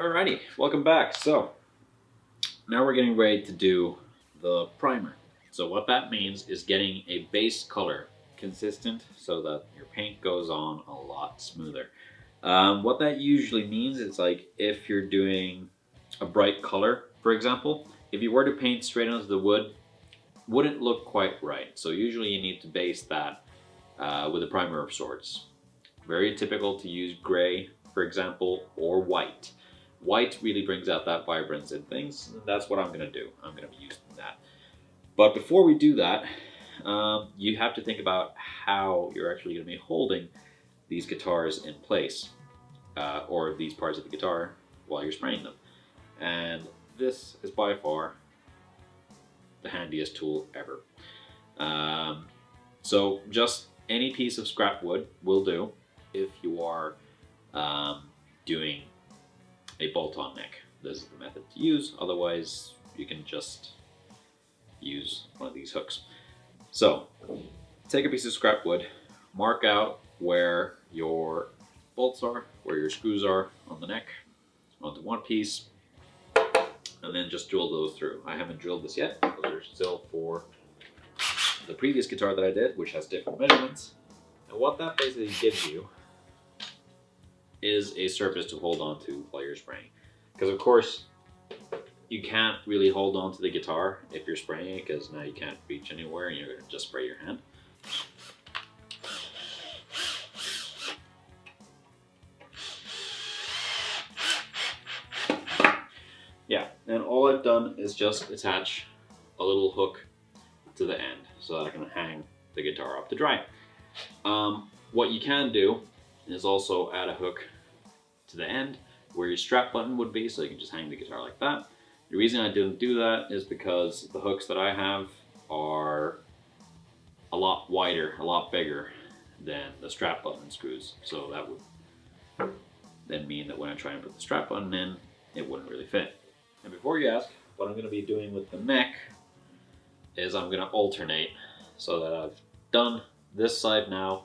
Alrighty, welcome back. So now we're getting ready to do the primer. So what that means is getting a base color consistent so that your paint goes on a lot smoother. What that usually means is like if you're doing a bright color, for example, if you were to paint straight onto the wood, wouldn't look quite right. So usually you need to base that with a primer of sorts. Very typical to use gray, for example, or white. White really brings out that vibrance in things, and that's what I'm going to do. I'm going to be using that. But before we do that, you have to think about how you're actually going to be holding these guitars in place, or these parts of the guitar while you're spraying them. And this is by far the handiest tool ever. So just any piece of scrap wood will do if you are doing a bolt-on neck. This is the method to use. Otherwise, you can just use one of these hooks. So, take a piece of scrap wood, mark out where your bolts are, where your screws are on the neck, onto one piece, and then just drill those through. I haven't drilled this yet. Those are still for the previous guitar that I did, which has different measurements. And what that basically gives you is a surface to hold on to while you're spraying. Because of course, you can't really hold on to the guitar if you're spraying it, because now you can't reach anywhere and you're going to just spray your hand. Yeah, and all I've done is just attach a little hook to the end so that I can hang the guitar up to dry. What you can do is also add a hook to the end where your strap button would be, so you can just hang the guitar like that. The reason I didn't do that is because the hooks that I have are a lot wider, a lot bigger than the strap button screws. So that would then mean that when I try and put the strap button in, it wouldn't really fit. And before you ask, what I'm going to be doing with the neck is I'm going to alternate so that I've done this side now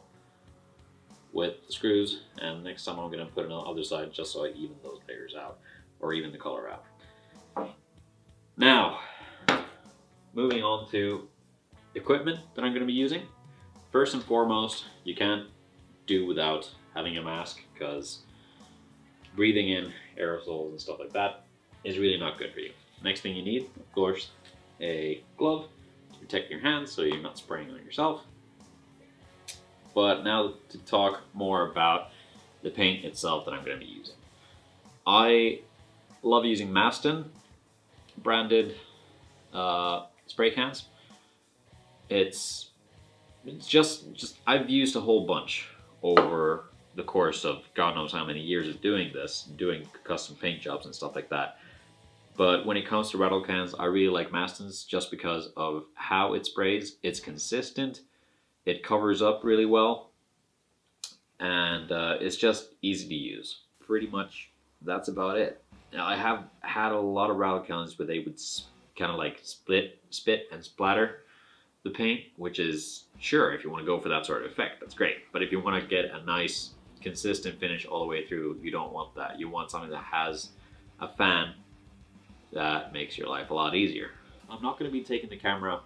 with the screws, and next time I'm going to put it on the other side just so I even those layers out, or even the color out. Now, moving on to equipment that I'm going to be using. First and foremost, you can't do without having a mask, because breathing in aerosols and stuff like that is really not good for you. Next thing you need, of course, a glove to protect your hands so you're not spraying on yourself. But now to talk more about the paint itself that I'm going to be using. I love using Maston branded spray cans. It's just I've used a whole bunch over the course of God knows how many years of doing this, doing custom paint jobs and stuff like that. But when it comes to rattle cans, I really like Maston's just because of how it sprays. It's consistent. It covers up really well, and it's just easy to use. Pretty much that's about it. Now, I have had a lot of rattle cans where they would kind of like spit and splatter the paint, which is, sure, if you want to go for that sort of effect, that's great. But if you want to get a nice consistent finish all the way through, you don't want that. You want something that has a fan that makes your life a lot easier. I'm not going to be taking the camera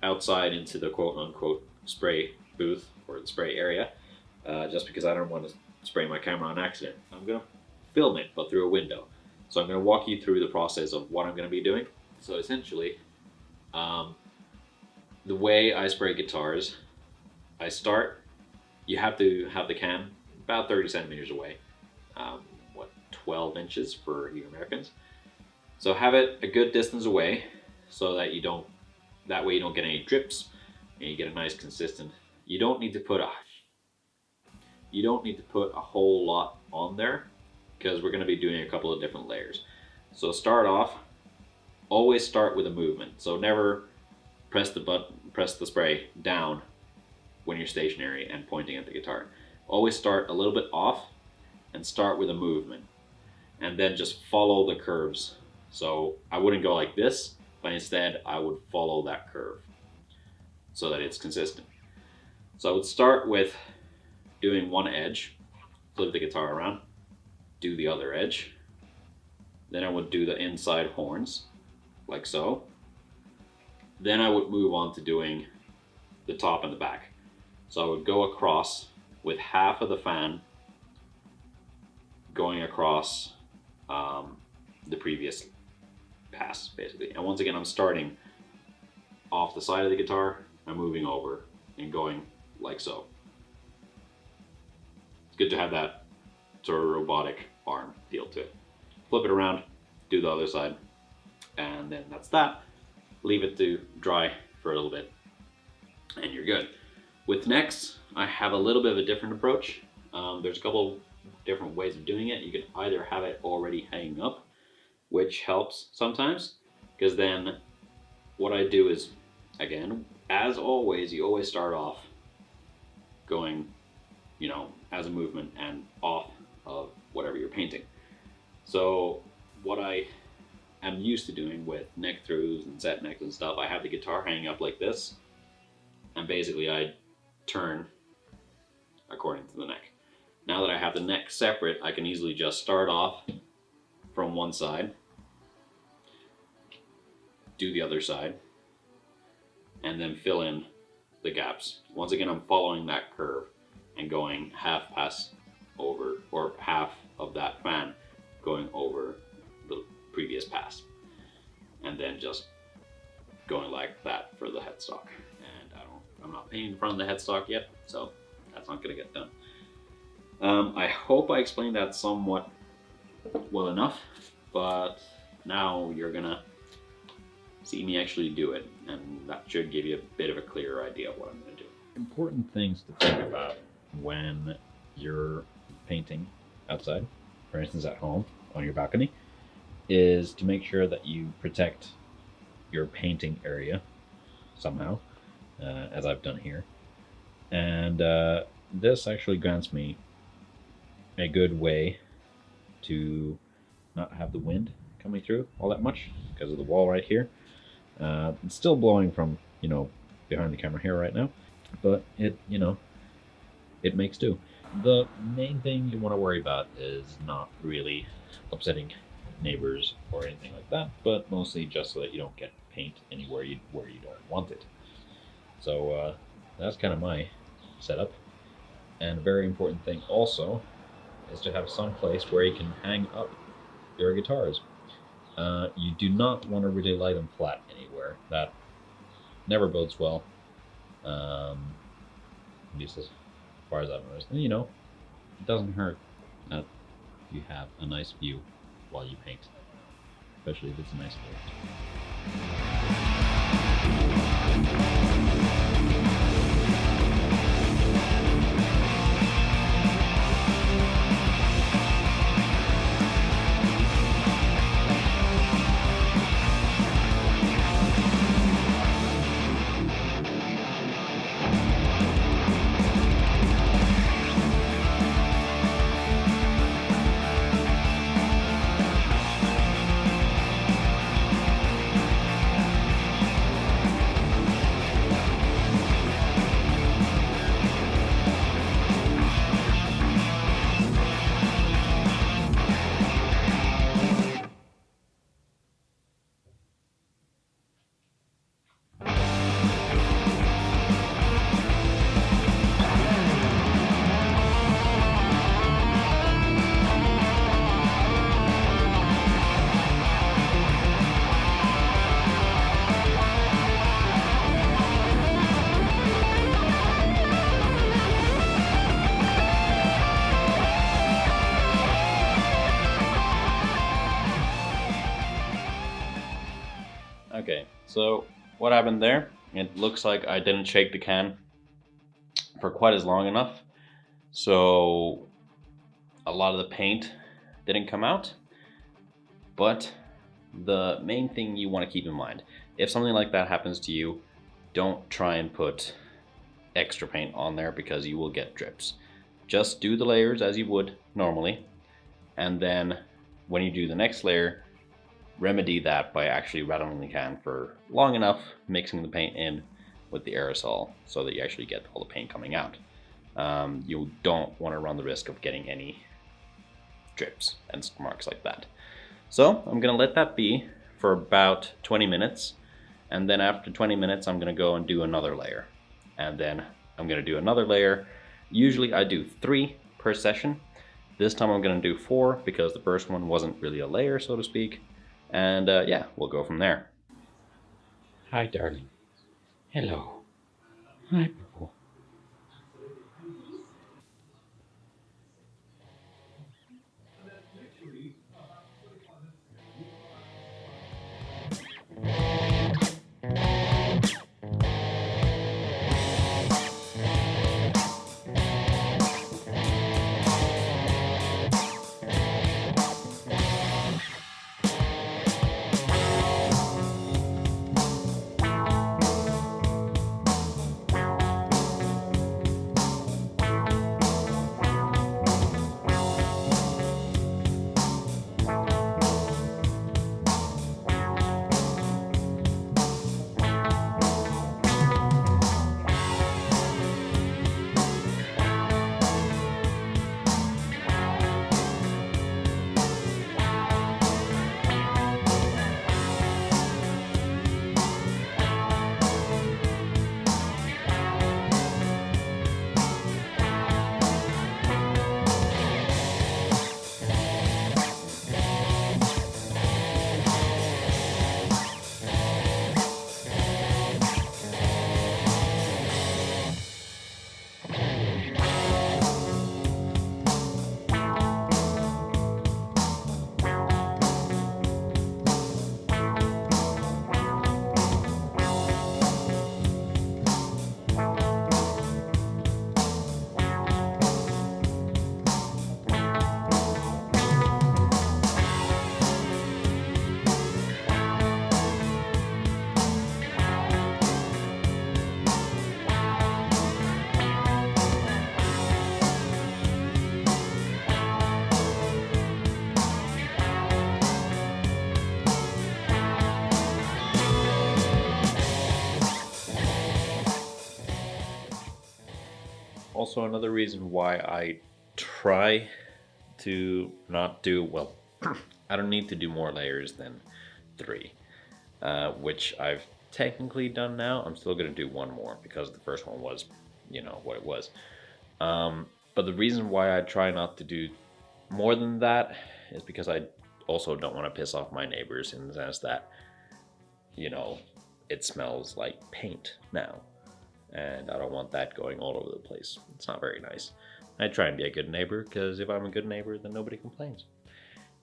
outside into the quote-unquote spray booth or the spray area, just because I don't want to spray my camera on accident. I'm going to film it, but through a window. So I'm going to walk you through the process of what I'm going to be doing. So essentially, the way I spray guitars, I start, you have to have the can about 30 centimeters away, 12 inches for you Americans. So have it a good distance away so that that way you don't get any drips and you get a nice consistent. You don't need to put a whole lot on there, because we're going to be doing a couple of different layers. So start off, always start with a movement. So never press the spray down when you're stationary and pointing at the guitar. Always start a little bit off and start with a movement, and then just follow the curves. So I wouldn't go like this, but instead I would follow that curve so that it's consistent. So I would start with doing one edge, flip the guitar around, do the other edge, Then I would do the inside horns, like so. Then I would move on to doing the top and the back. So I would go across with half of the fan going across the previous pass, basically. And once again, I'm starting off the side of the guitar, I'm moving over and going like so. It's good to have that sort of robotic arm feel to it. Flip it around, do the other side, and then that's that. Leave it to dry for a little bit, and you're good. With necks, I have a little bit of a different approach. There's a couple different ways of doing it. You can either have it already hanging up, which helps sometimes, because then what I do is, again, as always, you always start off going, you know, as a movement and off of whatever you're painting. So what I am used to doing with neck throughs and set necks and stuff, I have the guitar hanging up like this, and basically I turn according to the neck. Now that I have the neck separate, I can easily just start off from one side, do the other side, and then fill in the gaps. Once again, I'm following that curve and going half pass over, or half of that fan going over the previous pass, and then just going like that for the headstock. And I'm not painting in front of the headstock yet, so that's not gonna get done. I hope I explained that somewhat well enough, but now you're gonna see me actually do it, and that should give you a bit of a clearer idea of what I'm gonna do. Important things to think about when you're painting outside, for instance at home on your balcony, is to make sure that you protect your painting area somehow, as I've done here. And this actually grants me a good way to not have the wind coming through all that much because of the wall right here. It's still blowing from, you know, behind the camera here right now, but it makes do. The main thing you want to worry about is not really upsetting neighbors or anything like that, but mostly just so that you don't get paint anywhere where you don't want it. So that's kind of my setup. And a very important thing also is to have some place where you can hang up your guitars. You do not want to really lay them flat anywhere. That never bodes well. At least as far as I've noticed. And, you know, it doesn't hurt that you have a nice view while you paint, especially if it's a nice view. Okay, so what happened there? It looks like I didn't shake the can for quite as long enough, so a lot of the paint didn't come out. But the main thing you want to keep in mind, if something like that happens to you, don't try and put extra paint on there because you will get drips. Just do the layers as you would normally, and then when you do the next layer, remedy that by actually rattling the can for long enough, mixing the paint in with the aerosol so that you actually get all the paint coming out. You don't want to run the risk of getting any drips and marks like that. So I'm gonna let that be for about 20 minutes. And then after 20 minutes, I'm gonna go and do another layer. And then I'm gonna do another layer. Usually I do 3 per session. This time I'm gonna do 4 because the first one wasn't really a layer, so to speak. And yeah, we'll go from there. Hi, darling. Hello. Hi, Purple. Also, another reason why I try to not do, well, I don't need to do more layers than 3, which I've technically done now. I'm still going to do 1 more because the first one was, you know, what it was. But the reason why I try not to do more than that is because I also don't want to piss off my neighbors in the sense that, you know, it smells like paint now. And I don't want that going all over the place. It's not very nice. I try and be a good neighbor because if I'm a good neighbor, then nobody complains.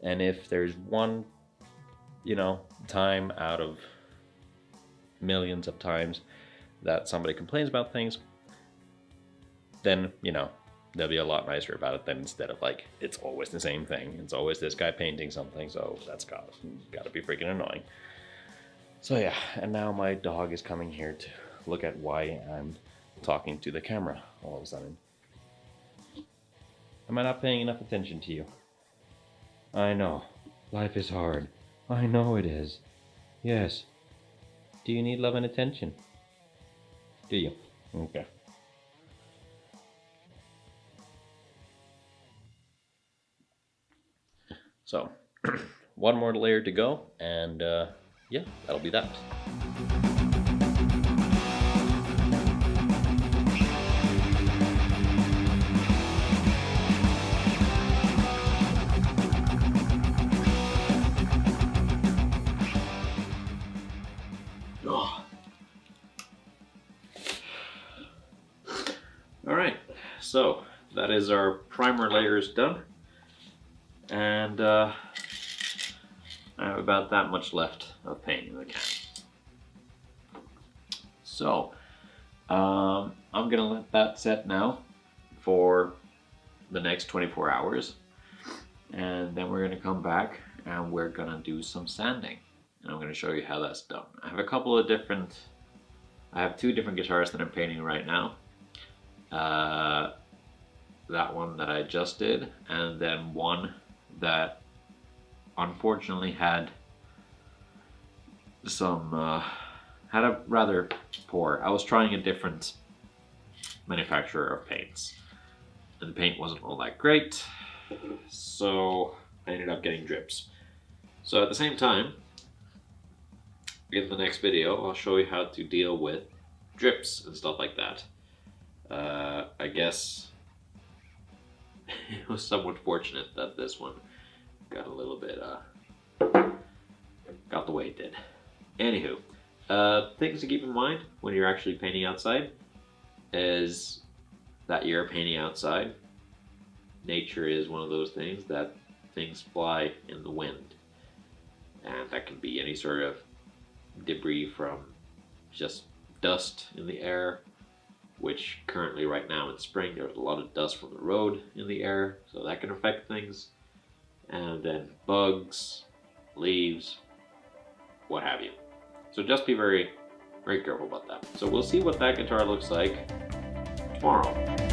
And if there's one, you know, time out of millions of times that somebody complains about things, then, you know, they'll be a lot nicer about it than instead of like, it's always the same thing. It's always this guy painting something, so that's gotta be freaking annoying. So yeah, and now my dog is coming here to look at why I'm talking to the camera all of a sudden. Am I not paying enough attention to you? I know. Life is hard. I know it is. Yes. Do you need love and attention? Do you? Okay. So, 1 more layer to go, and yeah, that'll be that. Alright, so that is our primer layers done. And I have about that much left of paint in the can. So I'm gonna let that set now for the next 24 hours. And then we're gonna come back and we're gonna do some sanding. And I'm gonna show you how that's done. I have 2 different guitars that I'm painting right now. That one that I just did, and then one that unfortunately had a rather poor. I was trying a different manufacturer of paints, and the paint wasn't all that great, so I ended up getting drips. So at the same time, in the next video, I'll show you how to deal with drips and stuff like that. I guess it was somewhat fortunate that this one got a little bit, got the way it did. Anywho, things to keep in mind when you're actually painting outside is that you're painting outside. Nature is one of those things that things fly in the wind. And that can be any sort of debris from just dust in the air, which currently right now in spring there's a lot of dust from the road in the air, so that can affect things. And then bugs, leaves, what have you. So just be very, very careful about that. So we'll see what that guitar looks like tomorrow.